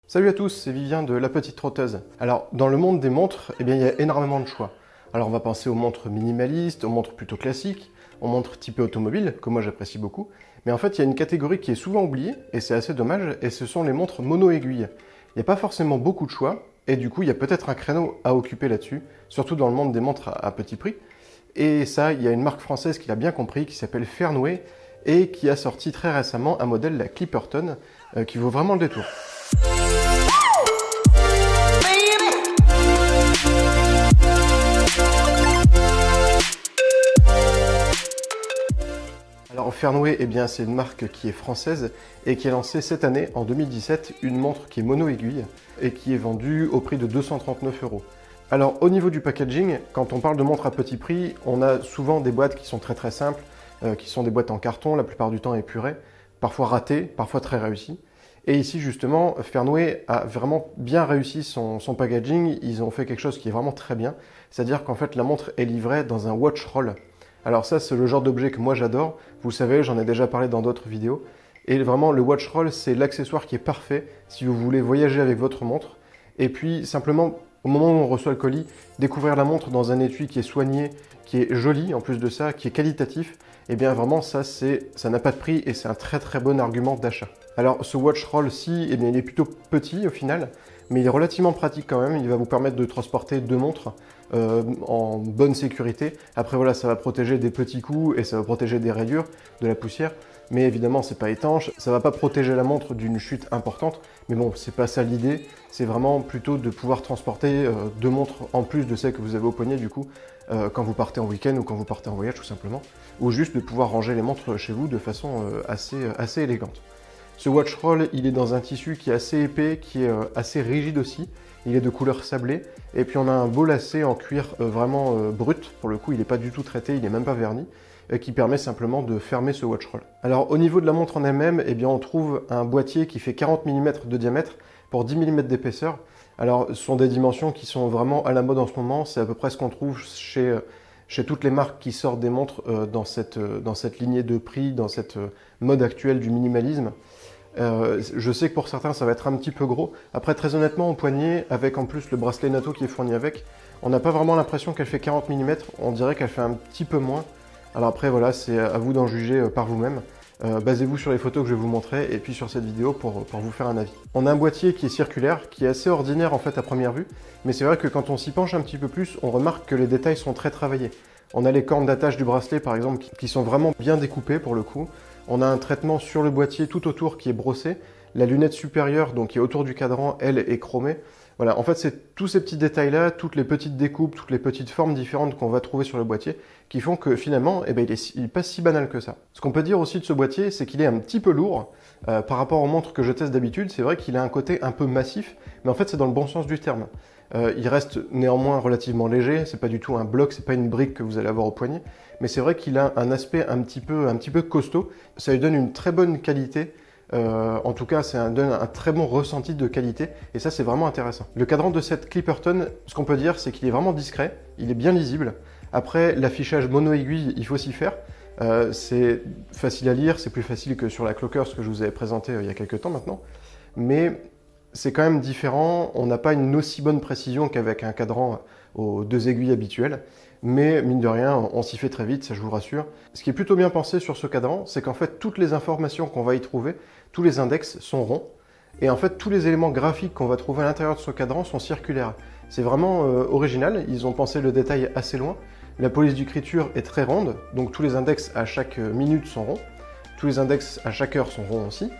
Salut à tous, c'est Vivien de La Petite Trotteuse. Alors, dans le monde des montres, il y a énormément de choix. Alors, on va penser aux montres minimalistes, aux montres plutôt classiques, aux montres typées automobiles, que moi j'apprécie beaucoup. Mais en fait, il y a une catégorie qui est souvent oubliée, et c'est assez dommage, et ce sont les montres mono-aiguilles. Il n'y a pas forcément beaucoup de choix, et du coup, il y a peut-être un créneau à occuper là-dessus, surtout dans le monde des montres à petit prix. Et ça, il y a une marque française qui l'a bien compris, qui s'appelle Fernweh, et qui a sorti très récemment un modèle, la Clipperton, qui vaut vraiment le détour. Alors Fernweh, c'est une marque qui est française et qui a lancé cette année, en 2017, une montre qui est mono-aiguille et qui est vendue au prix de 239 €. Alors au niveau du packaging, quand on parle de montres à petit prix, on a souvent des boîtes qui sont très simples, qui sont des boîtes en carton, la plupart du temps épurées, parfois ratées, parfois très réussies. Et ici justement, Fernweh a vraiment bien réussi son packaging, ils ont fait quelque chose qui est vraiment très bien, c'est-à-dire qu'en fait la montre est livrée dans un watch roll. Alors ça, c'est le genre d'objet que moi j'adore. Vous savez, j'en ai déjà parlé dans d'autres vidéos. Et vraiment, le watch roll, c'est l'accessoire qui est parfait si vous voulez voyager avec votre montre. Et puis, simplement, au moment où on reçoit le colis, découvrir la montre dans un étui qui est soigné, qui est joli, en plus de ça, qui est qualitatif, et bien vraiment, ça n'a pas de prix et c'est un très bon argument d'achat. Alors, ce watch roll-ci, il est plutôt petit au final, mais il est relativement pratique quand même. Il va vous permettre de transporter deux montres en bonne sécurité. Après voilà, ça va protéger des petits coups et ça va protéger des rayures, de la poussière. Mais évidemment, c'est pas étanche, ça va pas protéger la montre d'une chute importante. Mais bon, c'est pas ça l'idée. C'est vraiment plutôt de pouvoir transporter deux montres en plus de celles que vous avez au poignet du coup, quand vous partez en week-end ou quand vous partez en voyage tout simplement. Ou juste de pouvoir ranger les montres chez vous de façon assez élégante. Ce watch roll, il est dans un tissu qui est assez épais, qui est assez rigide aussi. Il est de couleur sablée. Et puis on a un beau lacet en cuir vraiment brut. Pour le coup, il n'est pas du tout traité, il n'est même pas verni. Qui permet simplement de fermer ce watch roll. Alors au niveau de la montre en elle-même, on trouve un boîtier qui fait 40 mm de diamètre pour 10 mm d'épaisseur. Alors ce sont des dimensions qui sont vraiment à la mode en ce moment. C'est à peu près ce qu'on trouve chez toutes les marques qui sortent des montres dans cette lignée de prix, dans cette mode actuelle du minimalisme. Je sais que pour certains ça va être un petit peu gros. Après très honnêtement au poignet, avec en plus le bracelet NATO qui est fourni avec, on n'a pas vraiment l'impression qu'elle fait 40 mm, on dirait qu'elle fait un petit peu moins. Alors après voilà, c'est à vous d'en juger par vous-même. Basez-vous sur les photos que je vais vous montrer et puis sur cette vidéo pour vous faire un avis. On a un boîtier qui est circulaire, qui est assez ordinaire en fait à première vue, mais c'est vrai que quand on s'y penche un petit peu plus, on remarque que les détails sont très travaillés. On a les cornes d'attache du bracelet par exemple qui sont vraiment bien découpées pour le coup. On a un traitement sur le boîtier tout autour qui est brossé. La lunette supérieure, donc qui est autour du cadran, elle est chromée. Voilà, en fait, c'est tous ces petits détails-là, toutes les petites découpes, toutes les petites formes différentes qu'on va trouver sur le boîtier, qui font que finalement, il est pas si banal que ça. Ce qu'on peut dire aussi de ce boîtier, c'est qu'il est un petit peu lourd par rapport aux montres que je teste d'habitude. C'est vrai qu'il a un côté un peu massif, mais en fait, c'est dans le bon sens du terme. Il reste néanmoins relativement léger, c'est pas du tout un bloc, c'est pas une brique que vous allez avoir au poignet, mais c'est vrai qu'il a un aspect un petit peu costaud. Ça lui donne une très bonne qualité. En tout cas, ça donne un très bon ressenti de qualité et ça c'est vraiment intéressant. Le cadran de cette Clipperton, ce qu'on peut dire c'est qu'il est vraiment discret, il est bien lisible. Après l'affichage mono-aiguille, il faut s'y faire. C'est facile à lire, c'est plus facile que sur la Clockers que je vous avais présenté il y a quelques temps maintenant. Mais c'est quand même différent, on n'a pas une aussi bonne précision qu'avec un cadran aux deux aiguilles habituelles. Mais mine de rien, on s'y fait très vite, ça je vous rassure. Ce qui est plutôt bien pensé sur ce cadran, c'est qu'en fait toutes les informations qu'on va y trouver, tous les index sont ronds. Et en fait tous les éléments graphiques qu'on va trouver à l'intérieur de ce cadran sont circulaires. C'est vraiment original, ils ont pensé le détail assez loin. La police d'écriture est très ronde, donc tous les index à chaque minute sont ronds. Tous les index à chaque heure sont ronds aussi.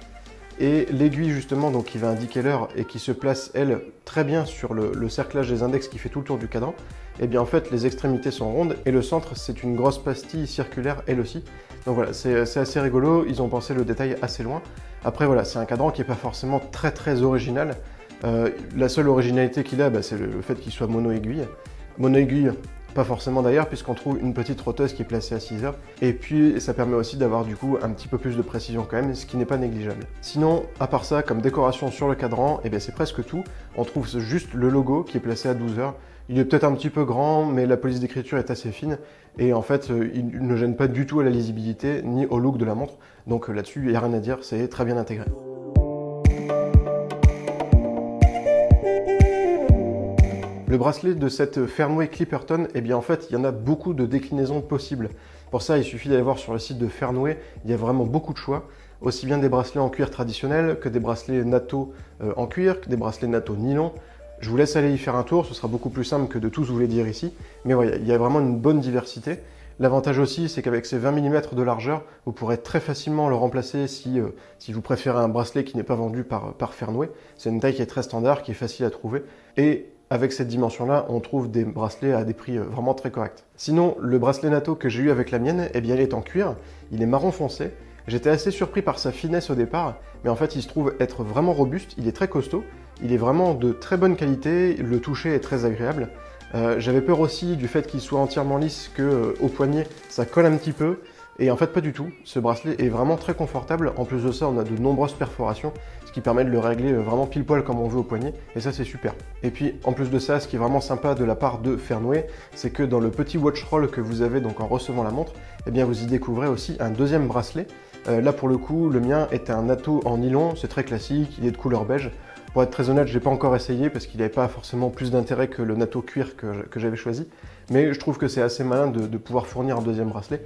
Et l'aiguille justement donc, qui va indiquer l'heure et qui se place elle très bien sur le cerclage des index qui fait tout le tour du cadran, et bien en fait les extrémités sont rondes et le centre c'est une grosse pastille circulaire elle aussi. Donc voilà, c'est assez rigolo, ils ont pensé le détail assez loin. Après voilà, c'est un cadran qui n'est pas forcément très original. La seule originalité qu'il a, c'est le fait qu'il soit mono-aiguille. Mono-aiguille, pas forcément d'ailleurs, puisqu'on trouve une petite trotteuse qui est placée à 6 heures. Et puis, ça permet aussi d'avoir du coup un petit peu plus de précision quand même, ce qui n'est pas négligeable. Sinon, à part ça, comme décoration sur le cadran, c'est presque tout. On trouve juste le logo qui est placé à 12 heures. Il est peut-être un petit peu grand, mais la police d'écriture est assez fine. Et en fait, il ne gêne pas du tout à la lisibilité, ni au look de la montre. Donc là-dessus, il n'y a rien à dire, c'est très bien intégré. Le bracelet de cette Fernway Clipperton, eh bien en fait, il y en a beaucoup de déclinaisons possibles. Pour ça, il suffit d'aller voir sur le site de Fernway, il y a vraiment beaucoup de choix. Aussi bien des bracelets en cuir traditionnel que des bracelets natto en cuir, que des bracelets natto nylon. Je vous laisse aller y faire un tour, ce sera beaucoup plus simple que de tous vous les dire ici. Mais voilà, il y a vraiment une bonne diversité. L'avantage aussi, c'est qu'avec ces 20 mm de largeur, vous pourrez très facilement le remplacer si vous préférez un bracelet qui n'est pas vendu par Fernway. C'est une taille qui est très standard, qui est facile à trouver. Et avec cette dimension-là, on trouve des bracelets à des prix vraiment très corrects. Sinon, le bracelet natto que j'ai eu avec la mienne, eh bien, il est en cuir, il est marron foncé. J'étais assez surpris par sa finesse au départ, mais en fait, il se trouve être vraiment robuste, il est très costaud, il est vraiment de très bonne qualité, le toucher est très agréable. J'avais peur aussi du fait qu'il soit entièrement lisse, qu'au poignet, ça colle un petit peu. Et en fait, pas du tout. Ce bracelet est vraiment très confortable. En plus de ça, on a de nombreuses perforations, ce qui permet de le régler vraiment pile poil comme on veut au poignet. Et ça, c'est super. Et puis, en plus de ça, ce qui est vraiment sympa de la part de Fernway, c'est que dans le petit watch roll que vous avez donc en recevant la montre, eh bien, vous y découvrez aussi un deuxième bracelet. Là, pour le coup, le mien était un natto en nylon. C'est très classique. Il est de couleur beige. Pour être très honnête, je n'ai pas encore essayé parce qu'il n'avait pas forcément plus d'intérêt que le natto cuir que j'avais choisi. Mais je trouve que c'est assez malin de pouvoir fournir un deuxième bracelet.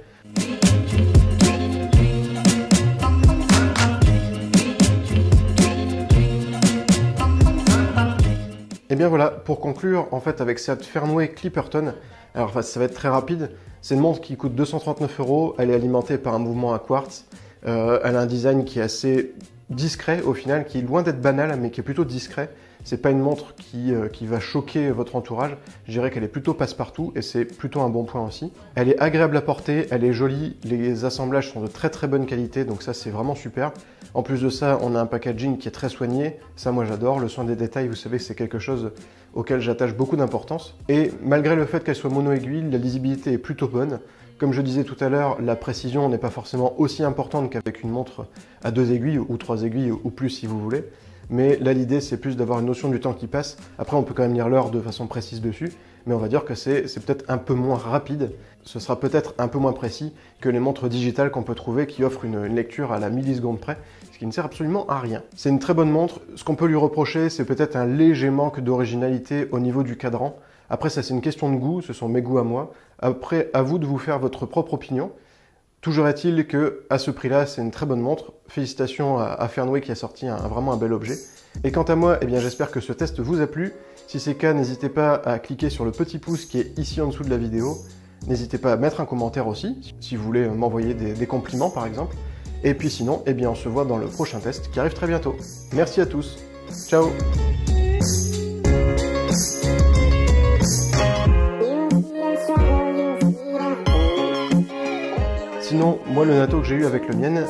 Et bien voilà, pour conclure, en fait, avec cette Fernway Clipperton, alors ça va être très rapide, c'est une montre qui coûte 239 €, elle est alimentée par un mouvement à quartz, elle a un design qui est assez discret au final, qui est loin d'être banal, mais qui est plutôt discret. C'est pas une montre qui va choquer votre entourage, je dirais qu'elle est plutôt passe-partout et c'est plutôt un bon point aussi. Elle est agréable à porter, elle est jolie, les assemblages sont de très très bonne qualité, donc ça c'est vraiment super. En plus de ça, on a un packaging qui est très soigné, ça moi j'adore, le soin des détails, vous savez, c'est quelque chose auquel j'attache beaucoup d'importance. Et malgré le fait qu'elle soit mono-aiguille, la lisibilité est plutôt bonne. Comme je disais tout à l'heure, la précision n'est pas forcément aussi importante qu'avec une montre à 2 aiguilles ou 3 aiguilles ou plus si vous voulez. Mais là, l'idée, c'est plus d'avoir une notion du temps qui passe. Après, on peut quand même lire l'heure de façon précise dessus, mais on va dire que c'est peut-être un peu moins rapide. Ce sera peut-être un peu moins précis que les montres digitales qu'on peut trouver qui offrent une lecture à la milliseconde près, ce qui ne sert absolument à rien. C'est une très bonne montre. Ce qu'on peut lui reprocher, c'est peut-être un léger manque d'originalité au niveau du cadran. Après, ça, c'est une question de goût, ce sont mes goûts à moi. Après, à vous de vous faire votre propre opinion. Toujours est-il qu'à ce prix-là, c'est une très bonne montre. Félicitations à Fernway qui a sorti vraiment un bel objet. Et quant à moi, eh bien, j'espère que ce test vous a plu. Si c'est le cas, n'hésitez pas à cliquer sur le petit pouce qui est ici en dessous de la vidéo. N'hésitez pas à mettre un commentaire aussi, si vous voulez m'envoyer des compliments par exemple. Et puis sinon, eh bien, on se voit dans le prochain test qui arrive très bientôt. Merci à tous. Ciao! Sinon, moi le natto que j'ai eu avec le mien,